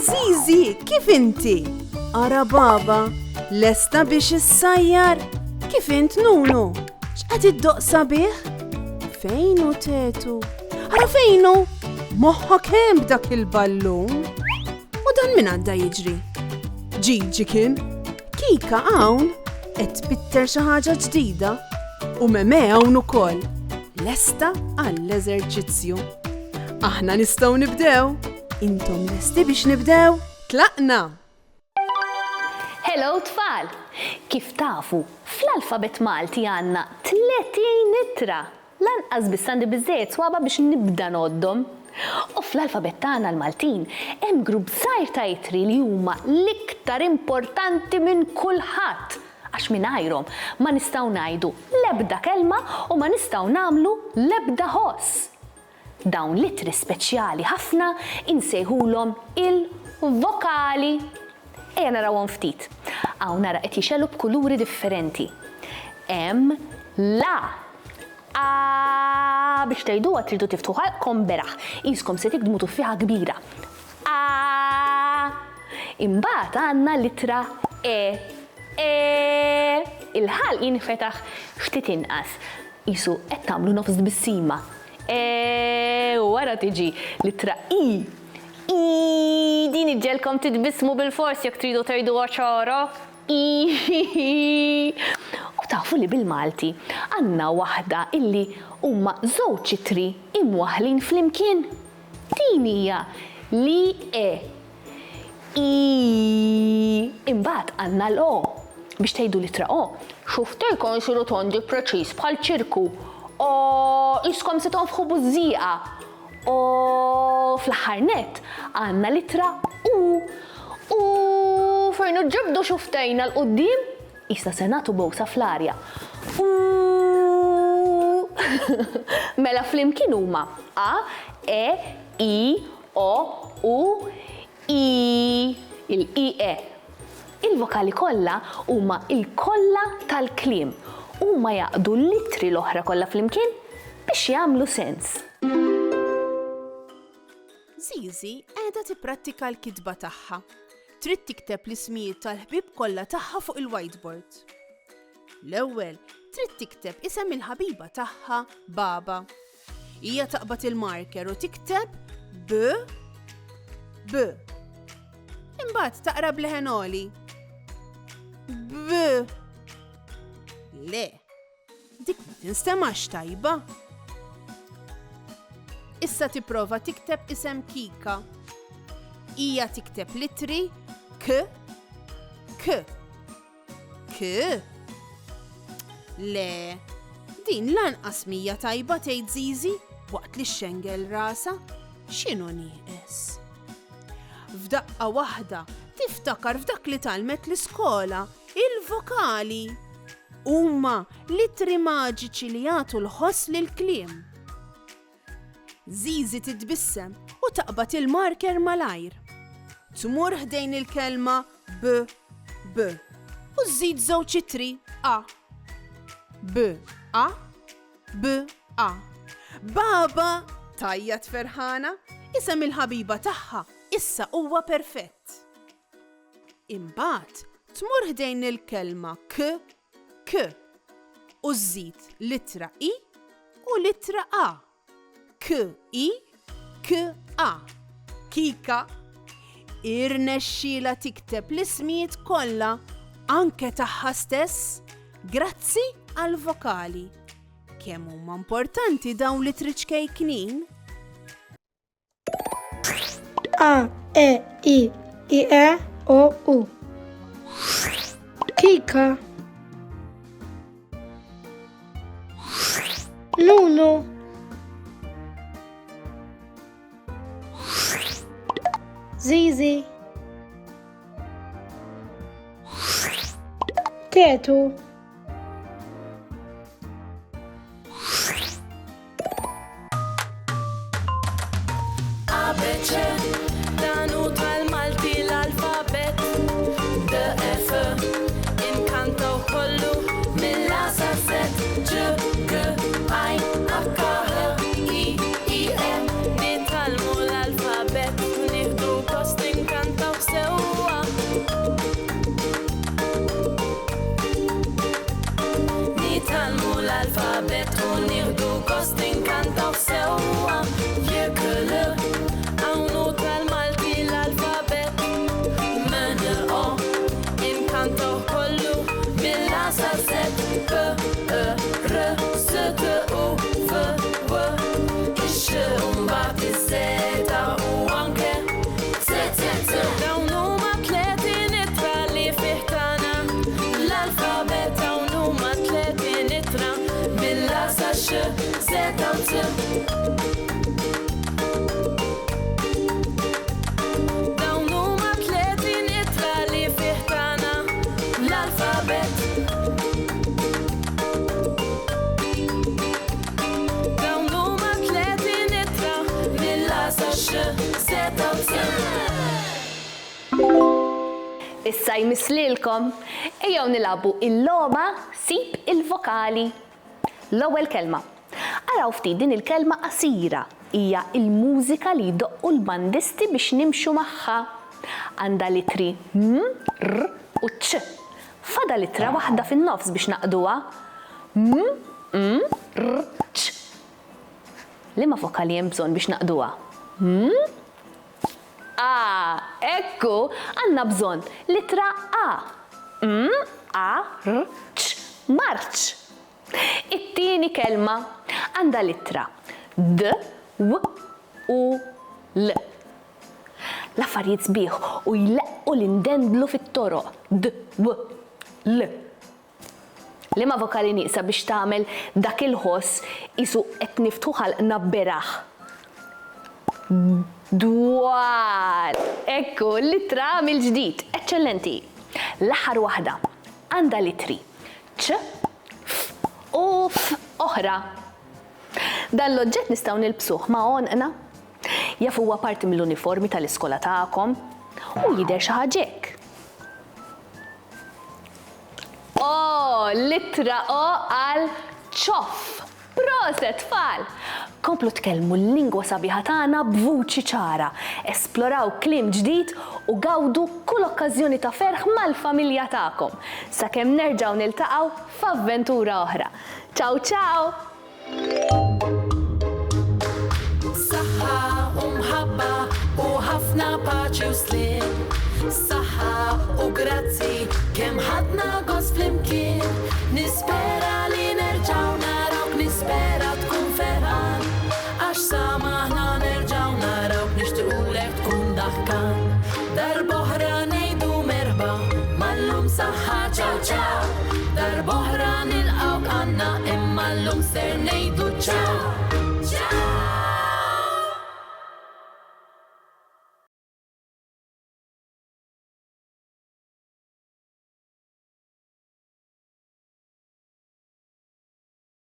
Zizi, kif inti? Ara baba, lesta biex issajjar? Kif int Nunu? X'qed iddoqsa bih? Fejnu tetu? Ara fejnu? Moħħok hemm b'dak il-ballun? U dan min għadda jiġri? Ġiġi kien? Kika hawn qed tbitter xi ħaġa ġdida u Meme hawn ukoll. Lesta għall-eżerċizzju. Aħna nistgħu nibdew. Intom lesti biex nibdew? Tlaqna! Hello tfal! Kif tafu, fl-alfabet Malti għandna 30 ittra. Lanqas biss għandi biżżejjed swaba biex nibda noddhom. U fl-alfabet tagħna l-Maltin hemm grupp żgħir ta' ittri li huma l-iktar importanti minn kulħadd. Għax mingħajrhom ma nistgħu ngħidu l-ebda kelma u ma nistgħu nagħmlu l-ebda ħoss. Dawn l-ittri speċjali ħafna insejħulhom il-vokali. Ejja narawhom ftit. Hawn nara qed jixellu b'kuluri differenti. Hemm la. A biex tgħiduha tridu tiftuħa beraħ. Qiskom se tikdmu tuffiħa kbira. A. Imbagħad għandna l-ittra e. Il-ħalq jinfetaħ ftit inqas. Qisu qed tagħmlu nofs bissima. Wara tiġi l-ittra i. Din iġġelkom titbismu bil-fors jekk tridu tgħiduha ċara. U tafu li bil-Malti għandna waħda illi huma żewġ ittri imwaħħlin flimkien. Din hija li Imbagħad għandna l-o biex tgħidu l-ittra o. Xuftejkom jsiru tondi preċiż bħal ċirku. Iskom se tonfħu bużżieqa. Fl-aħħar nett għandna l-ittra u. Fejn ġibdu xuftejna l-qudiem, issa se nagħtu bowsa fl-arja. Mela flimkien huma a, e, i, o, u, i, il-i-e. Il-vokali kollha huma il-kollha tal-kliem. Huma jaqdu l-ittri l-oħra kollha flimkien biex jagħmlu sens. Zizi qiegħda tipprattika l-kitba tagħha. Trid tikteb l-ismijiet tal-ħbieb kollha tagħha fuq il-whiteboard. L-ewwel trid tikteb isem il-ħabiba tagħha Baba. Hija taqbad il-marker u tikteb B. Imbagħad taqra bl-ħenoli. B. Le, dik ma tinstemax tajba. Issa tipprova tikteb isem Kika. Hija tikteb l-ittri K. Le, din lanqas mija tajba tgħid Zizi waqt li xxengel rasa x'inhu nieqes. F'daqqa waħda tiftakar f'dak li talmet l-iskola il-vokali. Huma l-ittri maġiċi li jagħtu l-ħoss lill-kliem. Zizi titbissem u taqbad il-marker malajr. Tmur ħdejn il-kelma B u żżid żewġ ittri A. B, A, B, A. Baba tajjat ferħana, isem il-ħabiba tagħha issa huwa perfett. Imbagħad tmur ħdejn il-kelma K u żżid littra I u littra A. K-I, K-A. Kika irnexxiela tikteb l-ismijiet kollha anke tagħha stess grazzi għall-vokali. Kemm huma importanti dawn li triċkejknin? A, E, I, E, O, U. Kika. Nunu. Zizi. Tetu. ABC, danu tal-Malti l-alfabet. D-F, inkantaw kollu mill-A sa Z. Ġ, K, I, H, I, E, nitalmu l-alfabet. Nieħdu post inkantaw Dawn huma 30 ittra li fih tagħna l-alfabet. Dawn huma 30 ittra mill-A sa x zeta u z. Issa jmislilkom, ejjew nilagħbu il-logħba sib il-vokali. L-ewwel kelma. Araw ftit din il-kelma qasira hija il-mużika li jdoqqu l-bandisti biex nimxu magħha. Għandha litri M, R u Ċ. Fada litra waħda fin-nofs biex naqduha. M, R, Ċ. Liema vokali hemm bżonn biex naqduha? Ekku, għandna bżonn litra A. M, A, R, Ċ. Marċ. It-tieni kelma għandha litra D, W u L. L-affarijiet sbieħ u jleqqu l-indendlu fit-toroq. D, W, L. Liema vokali nieqsa biex tagħmel dak il-ħoss isu qed niftu ħalqna beraħ. Dwar. Ekku, litra mill-ġdid. Eċċellenti. L-aħħar waħda għandha litri Ċ, u F oħra. Dan l-oġġett nistgħu nilbsuh ma' għonqna. Jaf huwa parti mill-uniformi tal-iskola tagħkom u jidher xi ħaġa hekk. Litra O għal ċoff. Proset tfal! Komplu tkellmu l-lingwa sabiħa tagħna b'vuċi ċara, esploraw kliem ġdid u gawdu kull okkażjoni ta' ferħ mal-familja tagħkom. Sakemm nerġgħu niltaqgħu f'avventura oħra. Ciao ciao! Saħħa u mħabba u ħafna paċi u slim. Saħħa u grazzi kemm ħadna gost flimkien. Nispera li nerġgħu narawk, nispera tkun ferħan. Għax samaħna nerġgħu narawk, nixtiequlek tkun daħkan. Darb'oħra ngħidu merħba, mallum saħħa ċaw ċaw. Darb'oħra nilqgħu għandna imma llum ser ngħidu ċaw.